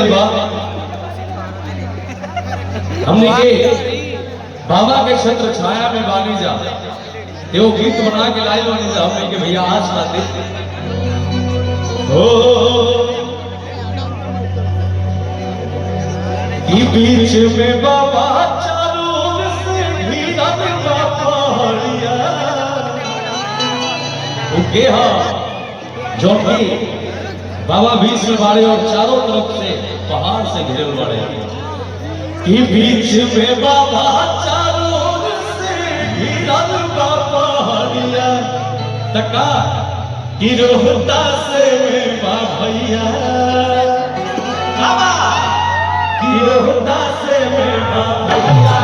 आइल बा हमने के बाबा के छत्र छाया में बानी जा वो गीत बना के लाइल बानी जा हमने के भैया आज लाते हो कि बीच में बाबा चारों से भीड़न बाबा हरिया ओके हाँ जो कि बाबा बीच में बाड़े और चारों तरफ से पहाड़ से घिरे बाड़े कि बीच में बाबा चारों से भीड़न बाबा हरिया तका कि रोहता से बा भैया रोहता से बा भैया